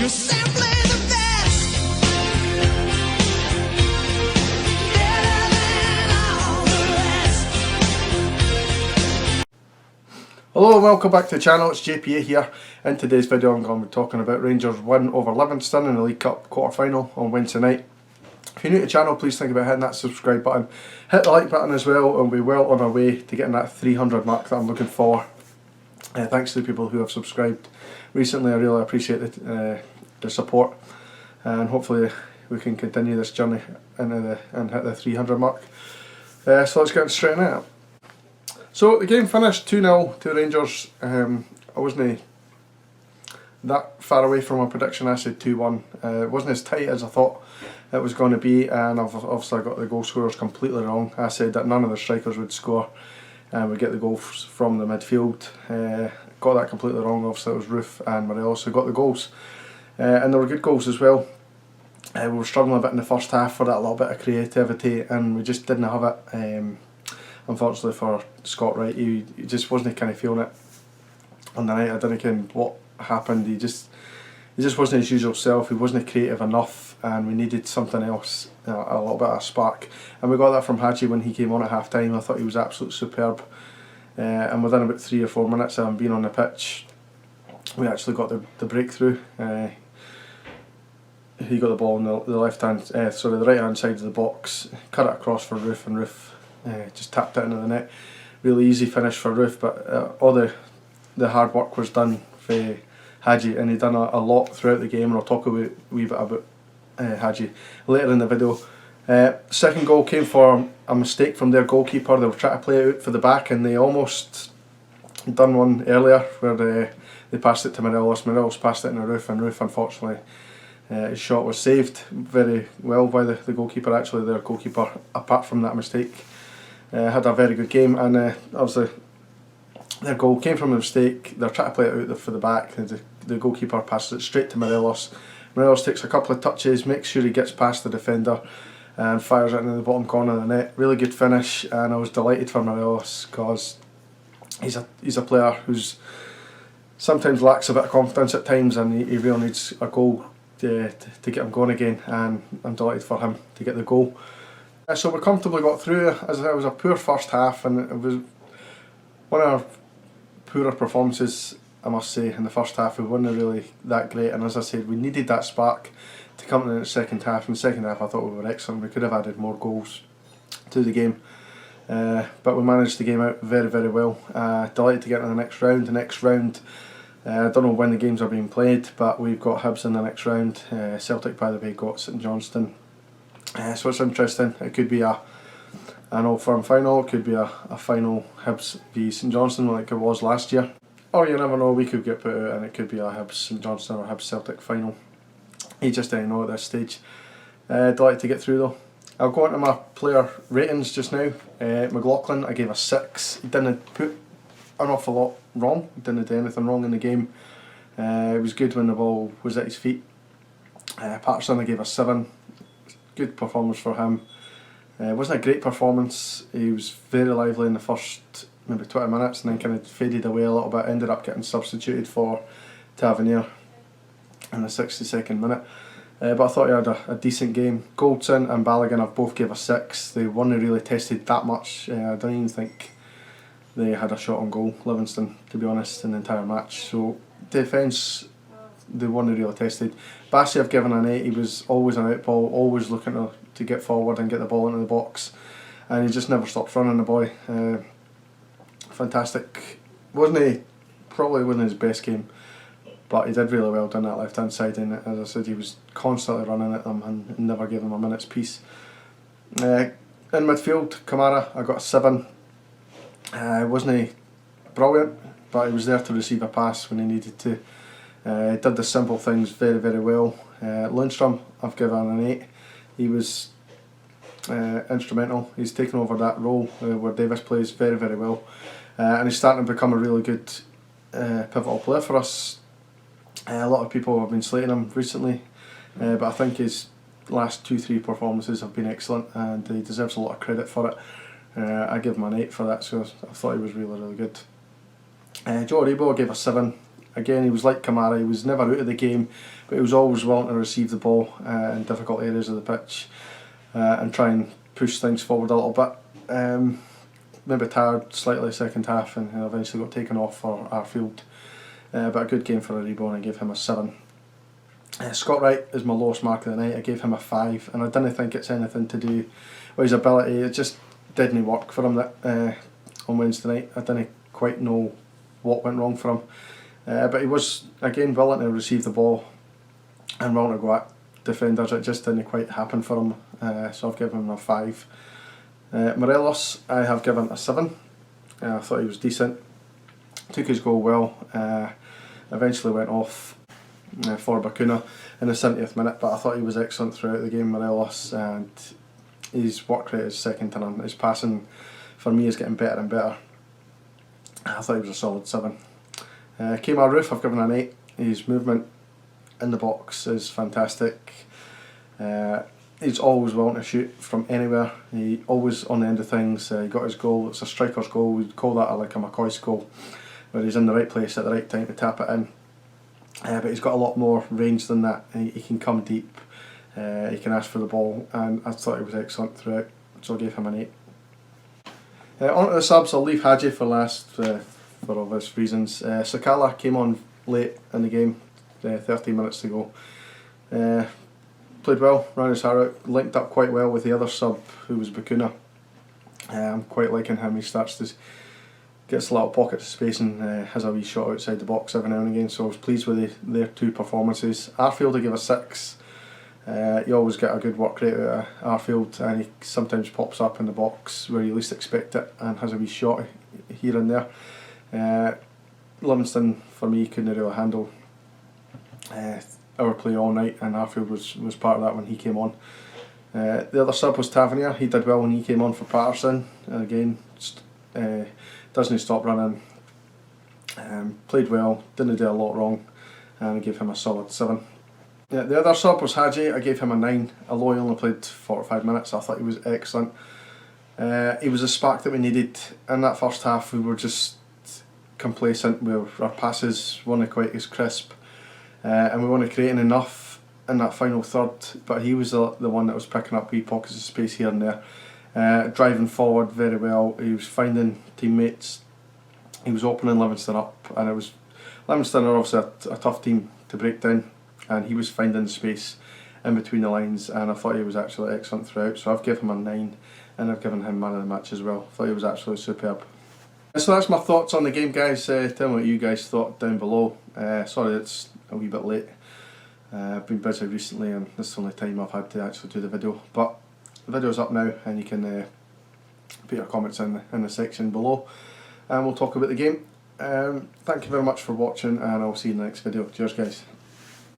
You're simply the best. Better than all the rest. Hello and welcome back to the channel, it's JPA here. In today's video I'm going to be talking about Rangers' win over Livingston in the League Cup quarter-final on Wednesday night. If you're new to the channel, please think about hitting that subscribe button. Hit the like button as well, and we're well on our way to getting that 300 mark that I'm looking for. Thanks to the people who have subscribed recently, I really appreciate the support, and hopefully we can continue this journey and hit the 300 mark. So let's get straight into it. So the game finished 2-0 to Rangers. I wasn't that far away from my prediction. I said 2-1. It wasn't as tight as I thought it was going to be, and I've obviously got the goal scorers completely wrong. I said that none of the strikers would score and we'd get the goals from the midfield. Got that completely wrong. Obviously it was Roof and Morelos who got the goals, and they were good goals as well. We were struggling a bit in the first half for that little bit of creativity, and we just didn't have it. Unfortunately for Scott Wright, he just wasn't kind of feeling it on the night. I don't know what happened. He just wasn't his usual self. He wasn't creative enough, and we needed something else, a little bit of a spark. And we got that from Hadji when he came on at half time. I thought he was absolutely superb. And within about 3 or 4 minutes of him being on the pitch, we actually got the breakthrough. He got the ball on the right hand side of the box, cut it across for Roof, and Roof just tapped it into the net. Really easy finish for Roof, but all the hard work was done for Hadji, and he'd done a lot throughout the game, and I'll talk a wee bit about Hadji later in the video. Second goal came for a mistake from their goalkeeper. They were trying to play it out for the back, and they almost done one earlier where they passed it to Morelos. Morelos passed it in a Roof, and Roof, unfortunately, his shot was saved very well by the goalkeeper. Actually, their goalkeeper, apart from that mistake, had a very good game, and obviously their goal came from a mistake. They're trying to play it out for the back. The goalkeeper passes it straight to Morelos. Morelos takes a couple of touches, makes sure he gets past the defender, and fires it into the bottom corner of the net. Really good finish, and I was delighted for Morelos because he's a player who's sometimes lacks a bit of confidence at times, and he really needs a goal to get him going again, and I'm delighted for him to get the goal. So we comfortably got through. As it was a poor first half, and it was one of our poorer performances, I must say, in the first half. We weren't really that great, and as I said, we needed that spark to come in the second half. In the second half I thought we were excellent. We could have added more goals to the game, but we managed the game out very, very well. Delighted to get to the next round. I don't know when the games are being played, but we've got Hibs in the next round. Celtic, by the way, got St Johnstone. So it's interesting. It could be an Old Firm final, it could be a final Hibs v St Johnstone like it was last year. Or you never know, we could get put out and it could be a Hibs St Johnstone or Hibs Celtic final. You just don't know at this stage. Delighted to get through though. I'll go into my player ratings just now. McLaughlin, I gave a 6. He didn't put an awful lot wrong. He didn't do anything wrong in the game. He was good when the ball was at his feet. Patterson, I gave a 7. Good performance for him. It wasn't a great performance. He was very lively in the first maybe 20 minutes, and then kind of faded away a little bit. Ended up getting substituted for Tavernier in the 62nd minute. But I thought he had a decent game. Goldson and Balogun I've both gave a 6. They weren't really tested that much. I don't even think they had a shot on goal, Livingston, to be honest, in the entire match. So defence, they weren't really tested. Bassey I've given an 8. He was always an out ball, always looking to get forward and get the ball into the box, and he just never stopped running, the boy. Fantastic. Probably wasn't his best game, but he did really well down that left hand side, and as I said, he was constantly running at them and never gave them a minute's peace. In midfield, Kamara, I got a 7. Wasn't brilliant, but he was there to receive a pass when he needed to. He did the simple things very, very well. Lundstrom, I've given an 8. He was instrumental. He's taken over that role where Davis plays very, very well, and he's starting to become a really good pivotal player for us. A lot of people have been slating him recently, but I think his last 2-3 performances have been excellent, and he deserves a lot of credit for it. I give him an 8 for that, so I thought he was really, really good. Joe Aribo, I gave a 7. again, he was like Kamara, he was never out of the game, but he was always willing to receive the ball in difficult areas of the pitch and try and push things forward a little bit. Maybe tired slightly second half, and eventually got taken off for Arfield. But a good game for Aribo, and I gave him a 7. Scott Wright is my lowest mark of the night. I gave him a 5, and I didn't think it's anything to do with his ability. It just didn't work for him that on Wednesday night. I didn't quite know what went wrong for him, but he was again willing to receive the ball and willing to go at defenders. It just didn't quite happen for him, so I've given him a 5. Morelos, I have given a 7. I thought he was decent, took his goal well, eventually went off for Bacuna in the 70th minute, but I thought he was excellent throughout the game, Morelos, and his work rate is second to none. His passing for me is getting better and better. I thought he was a solid 7. Kemar Roof, I've given an 8. His movement in the box is fantastic. He's always willing to shoot from anywhere. He always on the end of things. He got his goal. It's a striker's goal. We'd call that like a McCoy's goal, where he's in the right place at the right time to tap it in. But he's got a lot more range than that. He can come deep. He can ask for the ball, and I thought he was excellent throughout. So I gave him an 8. On to the subs. I'll leave Hadji for last for obvious reasons. Sakala came on late in the game, 13 minutes to go. Played well, ran his hair out, linked up quite well with the other sub, who was Bacuna. I'm quite liking him. He starts to gets a lot of pockets of space and has a wee shot outside the box every now and again, so I was pleased with their 2 performances. Arfield I give a 6. You always get a good work rate out of Arfield, and he sometimes pops up in the box where you least expect it and has a wee shot here and there. Livingston for me couldn't really handle our play all night, and Arfield was part of that when he came on. The other sub was Tavernier. He did well when he came on for Patterson. Again, doesn't stop running. Played well, didn't do a lot wrong, and I gave him a solid 7. The other sub was Hadji. I gave him a 9. Although he only played 45 minutes, I thought he was excellent. He was a spark that we needed in that first half. We were just complacent. Our passes weren't quite as crisp, and we weren't creating enough in that final third. But he was the one that was picking up wee pockets of space here and there, driving forward very well. He was finding teammates. He was opening Livingston up, and Livingston are obviously a tough team to break down, and he was finding space in between the lines, and I thought he was actually excellent throughout. So I've given him a 9, and I've given him man of the match as well. I thought he was absolutely superb. So that's my thoughts on the game, guys. Tell me what you guys thought down below. Sorry it's a wee bit late. I've been busy recently, and this is the only time I've had to actually do the video. But the video's up now, and you can put your comments in the section below, and we'll talk about the game. Thank you very much for watching, and I'll see you in the next video. Cheers, guys.